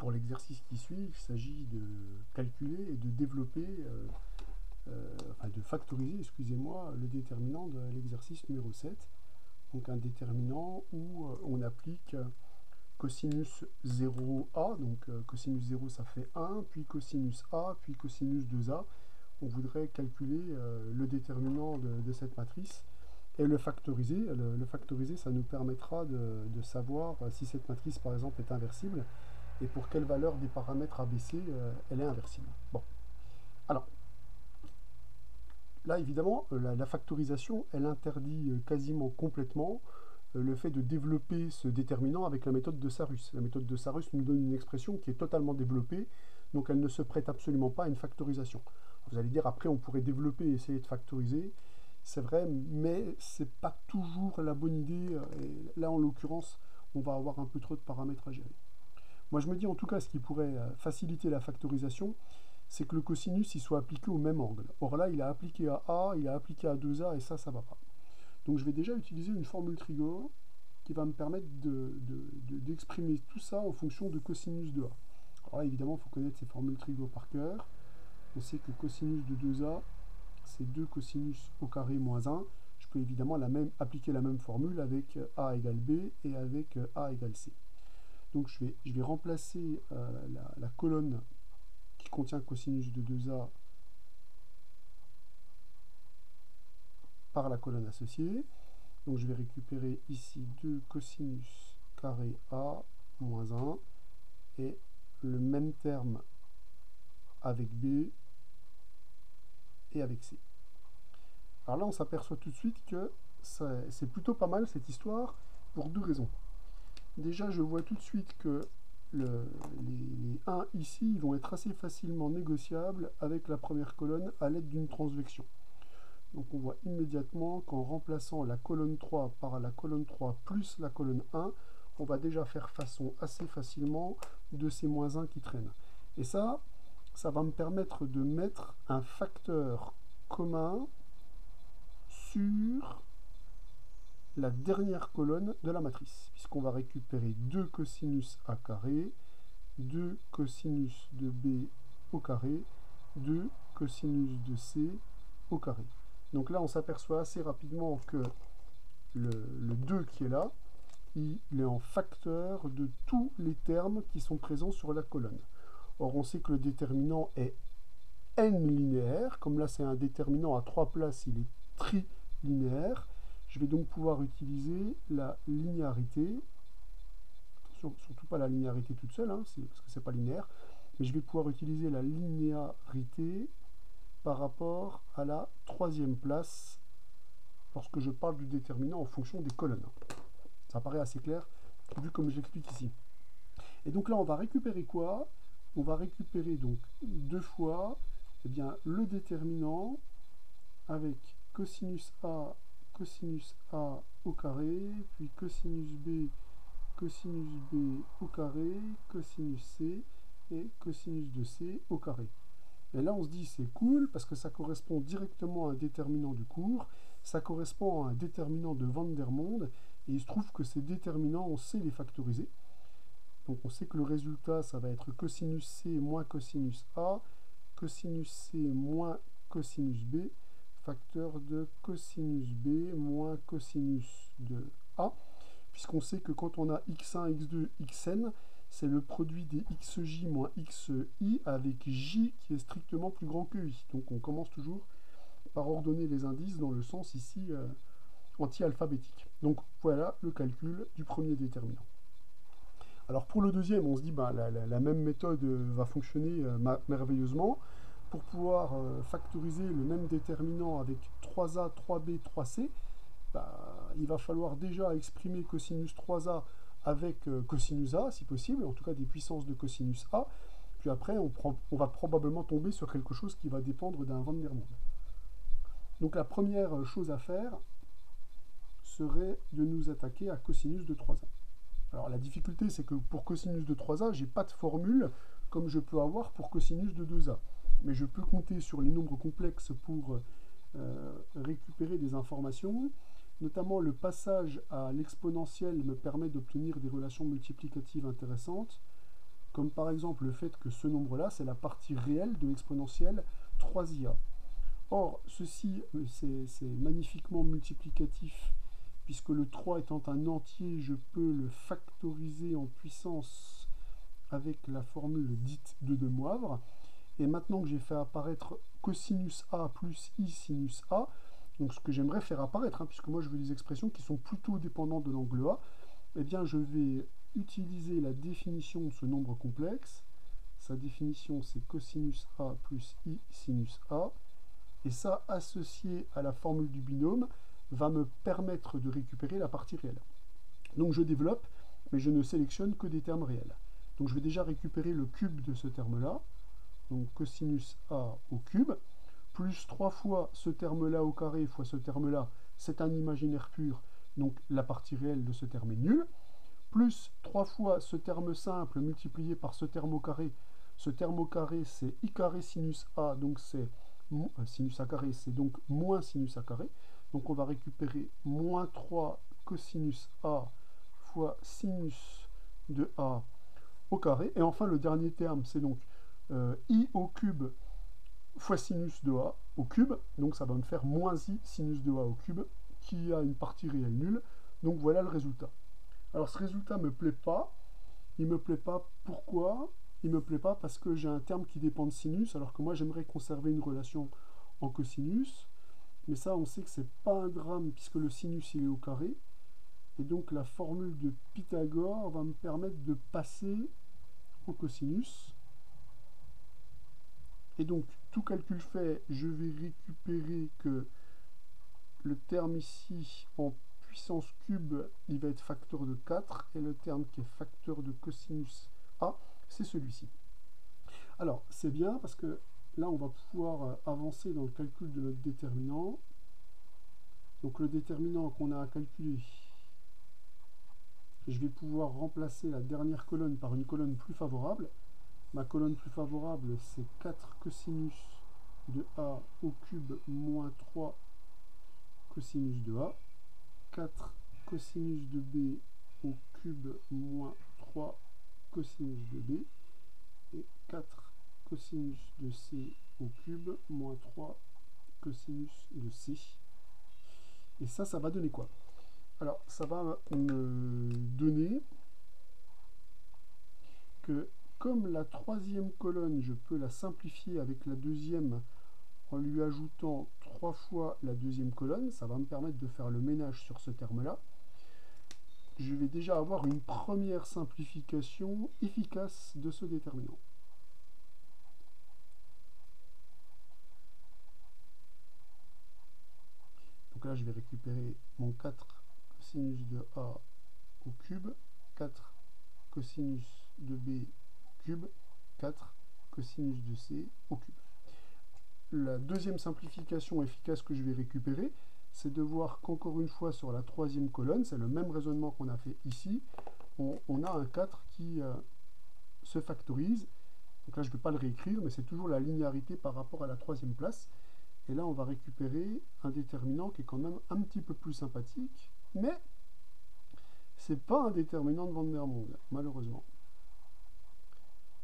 pour l'exercice qui suit, il s'agit de calculer et de développer, enfin de factoriser, excusez-moi, le déterminant de l'exercice numéro 7. Donc un déterminant où on applique cosinus 0a, donc cosinus 0 ça fait 1, puis cosinus a, puis cosinus 2a. On voudrait calculer le déterminant de cette matrice et le factoriser. Le factoriser, ça nous permettra de savoir si cette matrice, par exemple, est inversible et pour quelle valeur des paramètres ABC elle est inversible. Bon, alors, là, évidemment, la factorisation, elle interdit quasiment complètement le fait de développer ce déterminant avec la méthode de Sarrus. La méthode de Sarrus nous donne une expression qui est totalement développée, donc elle ne se prête absolument pas à une factorisation. Vous allez dire, après, on pourrait développer et essayer de factoriser. C'est vrai, mais c'est pas toujours la bonne idée. Et là, en l'occurrence, on va avoir un peu trop de paramètres à gérer. Moi, je me dis en tout cas, ce qui pourrait faciliter la factorisation, c'est que le cosinus il soit appliqué au même angle. Or là, il a appliqué à A, il a appliqué à 2A, et ça va pas. Donc je vais déjà utiliser une formule Trigo qui va me permettre d'exprimer tout ça en fonction de cosinus de A. Alors là, évidemment, il faut connaître ces formules Trigo par cœur. On sait que cosinus de 2A, c'est 2 cosinus au carré moins 1. Je peux évidemment appliquer la même formule avec A égale B et avec A égale C. Donc je vais remplacer la colonne qui contient cosinus de 2A par la colonne associée. Donc je vais récupérer ici 2 cosinus carré A moins 1 et le même terme avec B et avec C. Alors là, on s'aperçoit tout de suite que c'est plutôt pas mal cette histoire pour deux raisons. Déjà, je vois tout de suite que les 1 ici ils vont être assez facilement négociables avec la première colonne à l'aide d'une transvection. Donc on voit immédiatement qu'en remplaçant la colonne 3 par la colonne 3 plus la colonne 1, on va déjà faire façon assez facilement de ces moins 1 qui traînent. Et ça va me permettre de mettre un facteur commun sur la dernière colonne de la matrice, puisqu'on va récupérer 2 cosinus A carré, 2 cosinus de B au carré, 2 cosinus de C au carré. Donc là, on s'aperçoit assez rapidement que le 2 qui est là, il est en facteur de tous les termes qui sont présents sur la colonne. Or, on sait que le déterminant est n linéaire. Comme là, c'est un déterminant à 3 places, il est trilinéaire. Je vais donc pouvoir utiliser la linéarité. Attention, surtout pas la linéarité toute seule, hein, parce que c'est pas linéaire. Mais je vais pouvoir utiliser la linéarité par rapport à la troisième place lorsque je parle du déterminant en fonction des colonnes. Ça paraît assez clair, vu comme je l'explique ici. Et donc là, on va récupérer quoi? On va récupérer donc deux fois eh bien, le déterminant avec cosinus A au carré, puis cosinus B au carré, cosinus C et cosinus de C au carré. Et là, on se dit c'est cool parce que ça correspond directement à un déterminant du cours, ça correspond à un déterminant de Van der Monde, et il se trouve que ces déterminants, on sait les factoriser. Donc on sait que le résultat, ça va être cosinus C moins cosinus A, cosinus C moins cosinus B, facteur de cosinus B moins cosinus de A, puisqu'on sait que quand on a x1, x2, xn, c'est le produit des xj moins xi avec j qui est strictement plus grand que i. Donc on commence toujours par ordonner les indices dans le sens ici anti-alphabétique. Donc voilà le calcul du premier déterminant. Alors pour le deuxième, on se dit bah, la même méthode va fonctionner merveilleusement. Pour pouvoir factoriser le même déterminant avec 3a, 3b, 3c, bah, il va falloir déjà exprimer cosinus 3a avec cosinus A, si possible, en tout cas des puissances de cosinus A. Puis après, on va probablement tomber sur quelque chose qui va dépendre d'un Van der Monde. Donc la première chose à faire serait de nous attaquer à cosinus de 3A. Alors la difficulté, c'est que pour cosinus de 3A, je n'ai pas de formule comme je peux avoir pour cosinus de 2A. Mais je peux compter sur les nombres complexes pour récupérer des informations. Notamment, le passage à l'exponentielle me permet d'obtenir des relations multiplicatives intéressantes. comme par exemple le fait que ce nombre-là, c'est la partie réelle de l'exponentielle 3ia. Or, ceci, c'est magnifiquement multiplicatif, puisque le 3 étant un entier, je peux le factoriser en puissance avec la formule dite de De Moivre. Et maintenant que j'ai fait apparaître cosinus A plus I sinus A, donc ce que j'aimerais faire apparaître, hein, puisque moi je veux des expressions qui sont plutôt dépendantes de l'angle A, eh bien je vais utiliser la définition de ce nombre complexe. Sa définition, c'est cosinus A plus I sinus A. Et ça, associé à la formule du binôme, va me permettre de récupérer la partie réelle. Donc je développe, mais je ne sélectionne que des termes réels. Donc je vais déjà récupérer le cube de ce terme-là, donc cosinus A au cube, plus 3 fois ce terme-là au carré fois ce terme-là, c'est un imaginaire pur, donc la partie réelle de ce terme est nulle, plus 3 fois ce terme simple multiplié par ce terme au carré c'est I carré sinus A, donc c'est sinus A carré, c'est donc moins sinus A carré, donc on va récupérer moins 3 cosinus A fois sinus de A au carré, et enfin le dernier terme, c'est donc I au cube fois sinus de A au cube, donc ça va me faire moins I sinus de A au cube, qui a une partie réelle nulle, donc voilà le résultat. Alors ce résultat me plaît pas, il me plaît pas, pourquoi? Il me plaît pas parce que j'ai un terme qui dépend de sinus, alors que moi j'aimerais conserver une relation en cosinus, mais ça on sait que c'est pas un drame puisque le sinus il est au carré, et donc la formule de Pythagore va me permettre de passer en cosinus. Et donc, tout calcul fait, je vais récupérer que le terme ici, en puissance cube, il va être facteur de 4, et le terme qui est facteur de cosinus A, c'est celui-ci. Alors, c'est bien, parce que là, on va pouvoir avancer dans le calcul de notre déterminant. Donc, le déterminant qu'on a à calculer, je vais pouvoir remplacer la dernière colonne par une colonne plus favorable. Ma colonne plus favorable, c'est 4 cosinus de A au cube moins 3 cosinus de A. 4 cosinus de B au cube moins 3 cosinus de B. Et 4 cosinus de C au cube moins 3 cosinus de C. Et ça va donner quoi? Alors, ça va me donner que comme la troisième colonne, je peux la simplifier avec la deuxième en lui ajoutant 3 fois la deuxième colonne, ça va me permettre de faire le ménage sur ce terme-là. Je vais déjà avoir une première simplification efficace de ce déterminant. Donc là, je vais récupérer mon 4 cosinus de A au cube, 4 cosinus de B au cube, 4 cosinus de C au cube. La deuxième simplification efficace que je vais récupérer, c'est de voir qu'encore une fois sur la troisième colonne, c'est le même raisonnement qu'on a fait ici, on a un 4 qui se factorise. Donc là, je ne vais pas le réécrire, mais c'est toujours la linéarité par rapport à la troisième place. Et là, on va récupérer un déterminant qui est quand même un petit peu plus sympathique, mais c'est pas un déterminant de Van der Monde, malheureusement.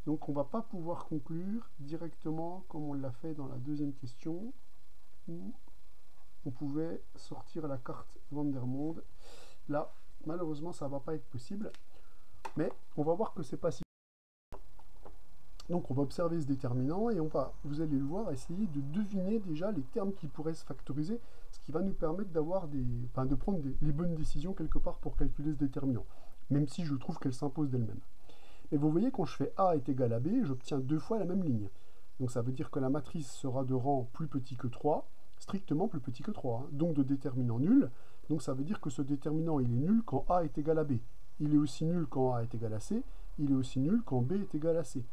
Donc on ne va pas pouvoir conclure directement comme on l'a fait dans la deuxième question, où on pouvait sortir la carte Van der Monde. Là, malheureusement, ça ne va pas être possible, mais on va voir que c'est pas si. Donc on va observer ce déterminant et on va, vous allez le voir, essayer de deviner déjà les termes qui pourraient se factoriser, ce qui va nous permettre d'avoir de prendre les bonnes décisions quelque part pour calculer ce déterminant, même si je trouve qu'elle s'impose d'elle-même. Et vous voyez, quand je fais A est égal à B, j'obtiens 2 fois la même ligne. Donc ça veut dire que la matrice sera de rang plus petit que 3, strictement plus petit que 3, hein, donc de déterminant nul. Donc ça veut dire que ce déterminant, il est nul quand A est égal à B. Il est aussi nul quand A est égal à C, il est aussi nul quand B est égal à C.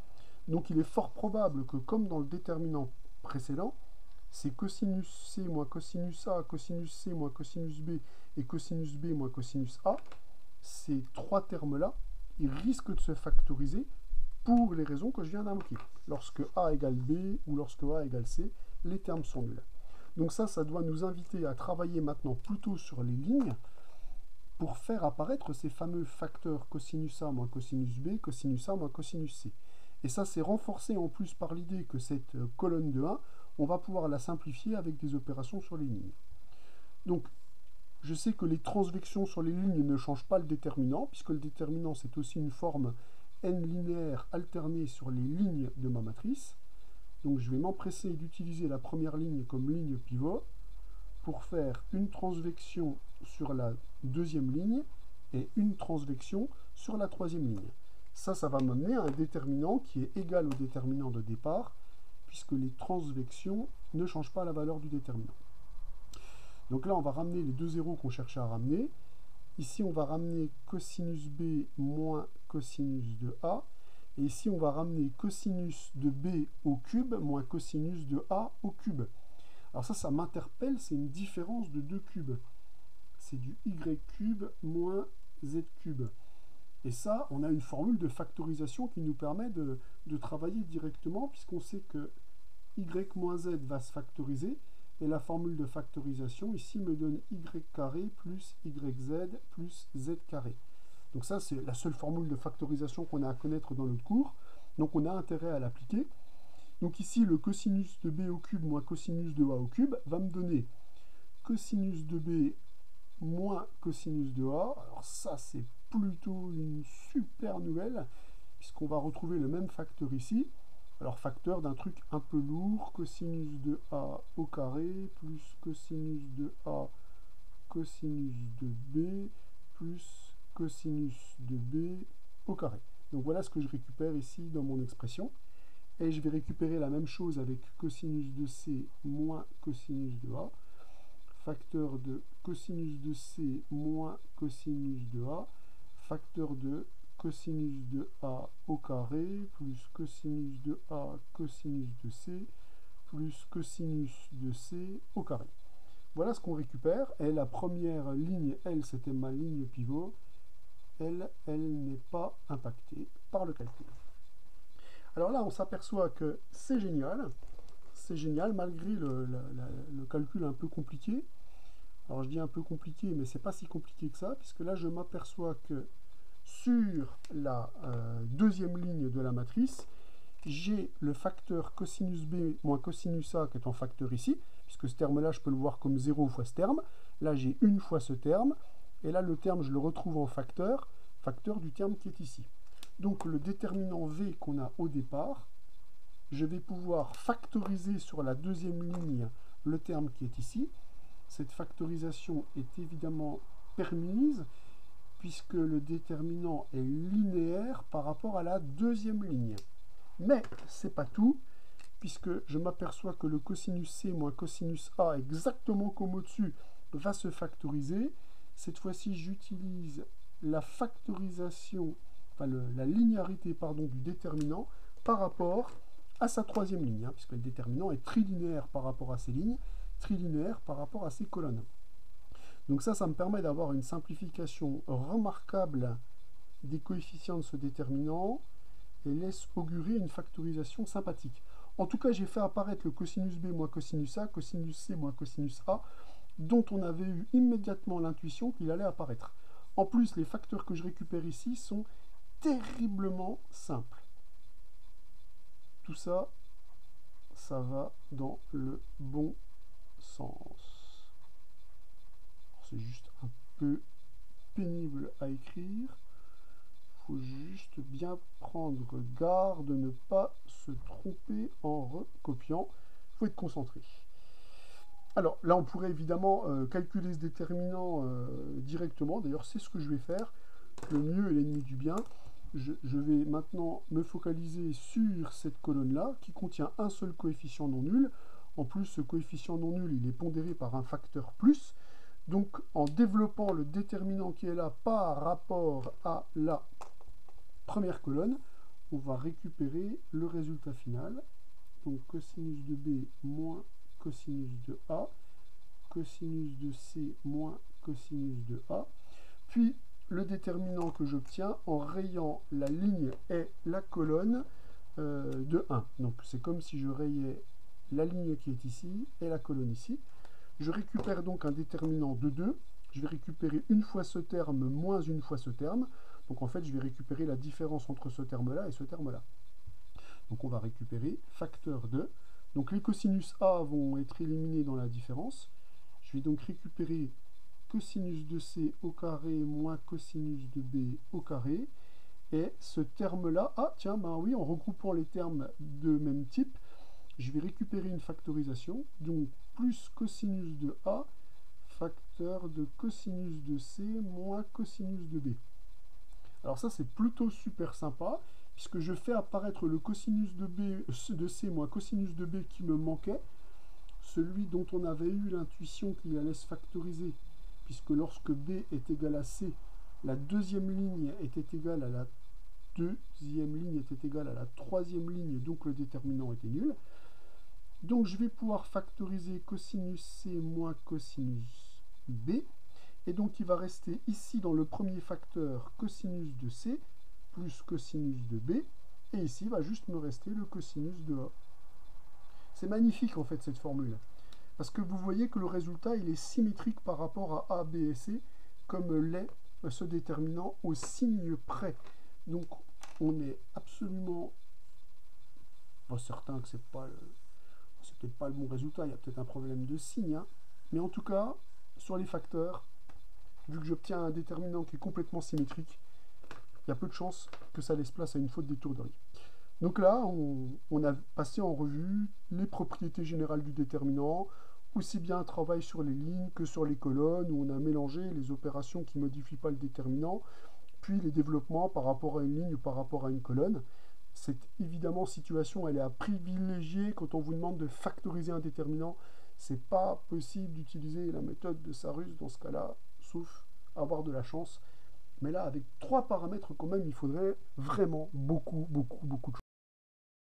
Donc il est fort probable que, comme dans le déterminant précédent, c'est cosinus C moins cosinus A, cosinus C moins cosinus B et cosinus B moins cosinus A, ces trois termes-là, ils risquent de se factoriser pour les raisons que je viens d'invoquer. Lorsque A égale B ou lorsque A égale C, les termes sont nuls. Donc ça doit nous inviter à travailler maintenant plutôt sur les lignes pour faire apparaître ces fameux facteurs cosinus A moins cosinus B, cosinus A moins cosinus C. Et ça, c'est renforcé en plus par l'idée que cette colonne de 1, on va pouvoir la simplifier avec des opérations sur les lignes. Donc, je sais que les transvections sur les lignes ne changent pas le déterminant, puisque le déterminant, c'est aussi une forme n linéaire alternée sur les lignes de ma matrice. Donc, je vais m'empresser d'utiliser la première ligne comme ligne pivot pour faire une transvection sur la deuxième ligne et une transvection sur la troisième ligne. Ça va m'amener à un déterminant qui est égal au déterminant de départ, puisque les transvections ne changent pas la valeur du déterminant. Donc là, on va ramener les deux zéros qu'on cherchait à ramener. Ici, on va ramener cosinus B moins cosinus de A. Et ici, on va ramener cosinus de B au cube moins cosinus de A au cube. Alors ça m'interpelle, c'est une différence de deux cubes. C'est du y cube moins z cube. Et ça, on a une formule de factorisation qui nous permet de travailler directement, puisqu'on sait que y moins z va se factoriser. Et la formule de factorisation ici me donne y carré plus yz plus z carré. Donc ça, c'est la seule formule de factorisation qu'on a à connaître dans notre cours. Donc on a intérêt à l'appliquer. Donc ici, le cosinus de b au cube moins cosinus de a au cube va me donner cosinus de b moins cosinus de a. Alors ça, c'est plutôt une super nouvelle, puisqu'on va retrouver le même facteur ici. Alors facteur d'un truc un peu lourd, cosinus de a au carré plus cosinus de a cosinus de b plus cosinus de b au carré. Donc voilà ce que je récupère ici dans mon expression. Et je vais récupérer la même chose avec cosinus de c moins cosinus de a. Facteur de cosinus de c moins cosinus de a. Facteur de cosinus de a au carré plus cosinus de a cosinus de c plus cosinus de c au carré. Voilà ce qu'on récupère. Et la première ligne, elle, c'était ma ligne pivot. Elle n'est pas impactée par le calcul. Alors là, on s'aperçoit que c'est génial malgré le calcul un peu compliqué. Alors je dis un peu compliqué, mais c'est pas si compliqué que ça, puisque là, je m'aperçois que sur la deuxième ligne de la matrice, j'ai le facteur cosinus B moins cosinus A qui est en facteur ici, puisque ce terme-là, je peux le voir comme 0 fois ce terme. Là, j'ai une fois ce terme, et là, le terme, je le retrouve en facteur du terme qui est ici. Donc, le déterminant V qu'on a au départ, je vais pouvoir factoriser sur la deuxième ligne le terme qui est ici. Cette factorisation est évidemment permise, puisque le déterminant est linéaire par rapport à la deuxième ligne. Mais ce n'est pas tout, puisque je m'aperçois que le cosinus C moins cosinus A, exactement comme au-dessus, va se factoriser. Cette fois-ci, j'utilise la factorisation, enfin la linéarité du déterminant par rapport à sa troisième ligne, puisque le déterminant est trilinéaire par rapport à ces lignes, trilinéaire par rapport à ces colonnes. Donc ça me permet d'avoir une simplification remarquable des coefficients de ce déterminant et laisse augurer une factorisation sympathique. En tout cas, j'ai fait apparaître le cosinus B moins cosinus A, cosinus C moins cosinus A, dont on avait eu immédiatement l'intuition qu'il allait apparaître. En plus, les facteurs que je récupère ici sont terriblement simples. Tout ça, ça va dans le bon sens. C'est juste un peu pénible à écrire. Il faut juste bien prendre garde de ne pas se tromper en recopiant. Il faut être concentré. Alors là, on pourrait évidemment calculer ce déterminant directement. D'ailleurs, c'est ce que je vais faire. Le mieux est l'ennemi du bien. Je vais maintenant me focaliser sur cette colonne-là qui contient un seul coefficient non nul. En plus, ce coefficient non nul, il est pondéré par un facteur plus. Donc, en développant le déterminant qui est là par rapport à la première colonne, on va récupérer le résultat final. Donc, cosinus de B moins cosinus de A, cosinus de C moins cosinus de A. Puis, le déterminant que j'obtiens en rayant la ligne et la colonne de 1. Donc, c'est comme si je rayais la ligne qui est ici et la colonne ici. Je récupère donc un déterminant de 2. je vais récupérer une fois ce terme moins une fois ce terme. Donc en fait, je vais récupérer la différence entre ce terme-là et ce terme-là. Donc on va récupérer facteur de. Donc les cosinus A vont être éliminés dans la différence. Je vais donc récupérer cosinus de C au carré moins cosinus de B au carré. Et ce terme-là, ah tiens, ben oui, en regroupant les termes de même type, je vais récupérer une factorisation. Donc plus cosinus de A, facteur de cosinus de C moins cosinus de B. Alors ça, c'est plutôt super sympa, puisque je fais apparaître le cosinus de C moins cosinus de B qui me manquait, celui dont on avait eu l'intuition qu'il allait se factoriser, puisque lorsque B est égal à C, la deuxième ligne était égale à la deuxième ligne était égale à la troisième ligne, donc le déterminant était nul. Donc je vais pouvoir factoriser cosinus C moins cosinus B. Et donc il va rester ici dans le premier facteur cosinus de C plus cosinus de B. Et ici il va juste me rester le cosinus de A. C'est magnifique en fait cette formule. Parce que vous voyez que le résultat il est symétrique par rapport à A, B et C, comme l'est ce déterminant au signe près. Donc on est absolument pas certain que c'est peut-être pas le bon résultat, il y a peut-être un problème de signe, hein. Mais en tout cas, sur les facteurs, vu que j'obtiens un déterminant qui est complètement symétrique, il y a peu de chances que ça laisse place à une faute d'étourderie. Donc là, on a passé en revue les propriétés générales du déterminant, aussi bien un travail sur les lignes que sur les colonnes, où on a mélangé les opérations qui ne modifient pas le déterminant, puis les développements par rapport à une ligne ou par rapport à une colonne. Cette évidemment situation, elle est à privilégier quand on vous demande de factoriser un déterminant. C'est pas possible d'utiliser la méthode de Sarrus dans ce cas-là, sauf avoir de la chance. Mais là, avec 3 paramètres quand même, il faudrait vraiment beaucoup de choses.